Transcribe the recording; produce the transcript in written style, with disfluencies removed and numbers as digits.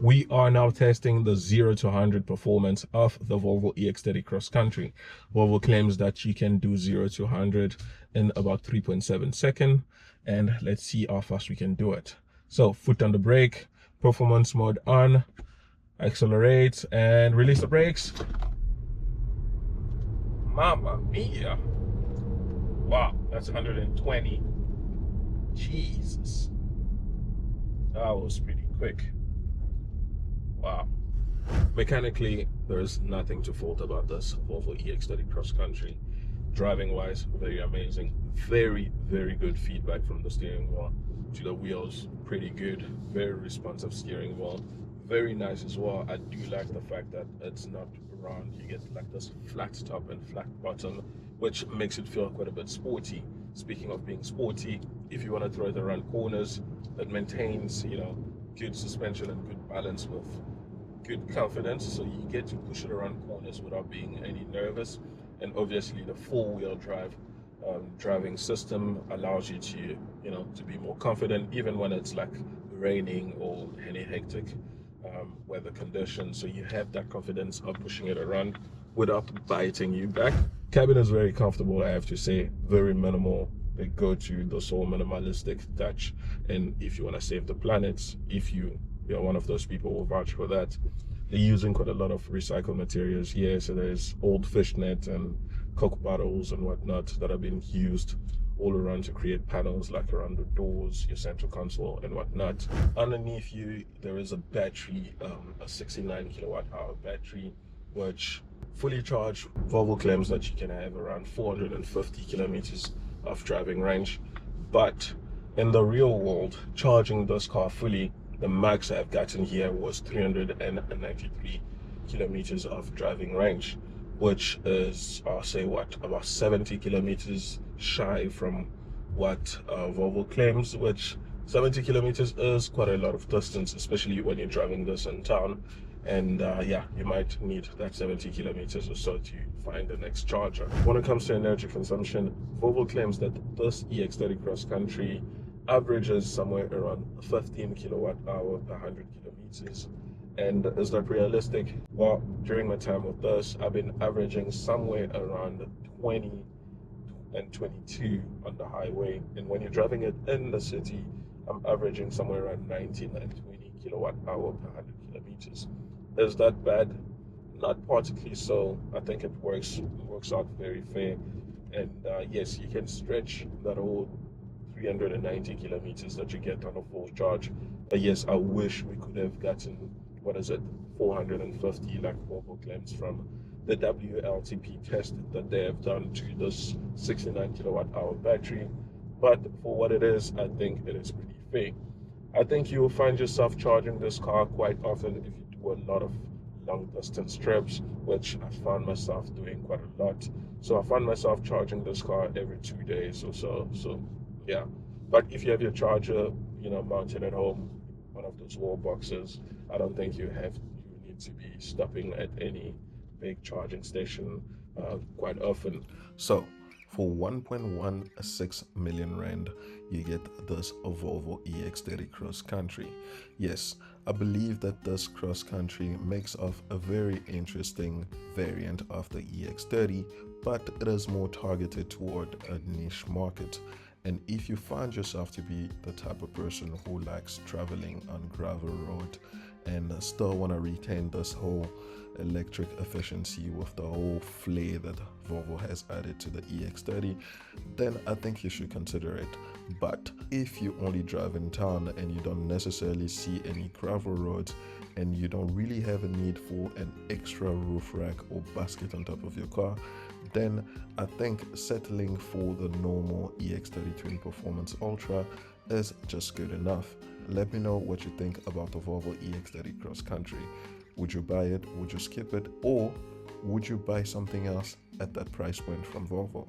We are now testing the 0 to 100 performance of the Volvo EX30 Cross Country. Volvo claims that you can do 0 to 100 in about 3.7 seconds, and let's see how fast we can do it. So foot on the brake, performance mode on, accelerate and release the brakes. Mamma mia. Wow, that's 120. Jesus. That was pretty quick. Wow. Mechanically, there's nothing to fault about this Volvo EX30 Cross Country. Driving wise, very amazing. Very, very good feedback from the steering wheel to the wheels. Pretty good. Very responsive steering wheel. Very nice as well. I do like the fact that it's not round. You get like this flat top and flat bottom, which makes it feel quite a bit sporty. Speaking of being sporty, if you want to throw it around corners, it maintains, good suspension and good balance with good confidence, so you get to push it around corners without being any nervous. And obviously the four-wheel drive driving system allows you to to be more confident even when it's like raining or any hectic weather conditions, so you have that confidence of pushing it around without biting you back. Cabin is very comfortable, I have to say. Very minimal. They go to the sole minimalistic touch, and if you want to save the planet, if you're one of those people who will vouch for that, they're using quite a lot of recycled materials here. So there's old fishnet and Coke bottles and whatnot that have been used all around to create panels, like around the doors, your central console and whatnot. Underneath you there is a battery, a 69 kilowatt hour battery, which fully charged, Volvo claims that you can have around 450 kilometers of driving range. But in the real world, charging this car fully, the max I've gotten here was 393 kilometers of driving range, which is, I'll say, about 70 kilometers shy from what Volvo claims, which 70 kilometers is quite a lot of distance, especially when you're driving this in town. And yeah, you might need that 70 kilometers or so to find the next charger. When it comes to energy consumption, Volvo claims that this EX30 Cross Country averages somewhere around 15 kilowatt hour per 100 kilometers. And is that realistic? Well, during my time with this, I've been averaging somewhere around 20 and 22 on the highway. And when you're driving it in the city, I'm averaging somewhere around 19 and 20 kilowatt hour per 100 kilometers. Is that bad? Not particularly so. I think it works out very fair. And yes, you can stretch that whole 390 kilometers that you get on a full charge. Yes, I wish we could have gotten, 450 like Volvo claims from the WLTP test that they have done to this 69 kilowatt hour battery. But for what it is, I think it is pretty fair. I think you will find yourself charging this car quite often if you do a lot of long distance trips, which I found myself doing quite a lot. So I find myself charging this car every 2 days or so. So yeah, but if you have your charger, mounted at home, one of those wall boxes, I don't think you need to be stopping at any big charging station quite often. So for 1.16 million rand, you get this Volvo EX30 Cross Country. Yes, I believe that this Cross Country makes of a very interesting variant of the EX30, but it is more targeted toward a niche market. And if you find yourself to be the type of person who likes traveling on gravel road and still want to retain this whole electric efficiency with the whole flair that Volvo has added to the EX30, then I think you should consider it. But if you only drive in town and you don't necessarily see any gravel roads, and you don't really have a need for an extra roof rack or basket on top of your car, then I think settling for the normal EX30 Twin Performance Ultra is just good enough. Let me know what you think about the Volvo EX30 Cross Country. Would you buy it? Would you skip it? Or would you buy something else at that price point from Volvo?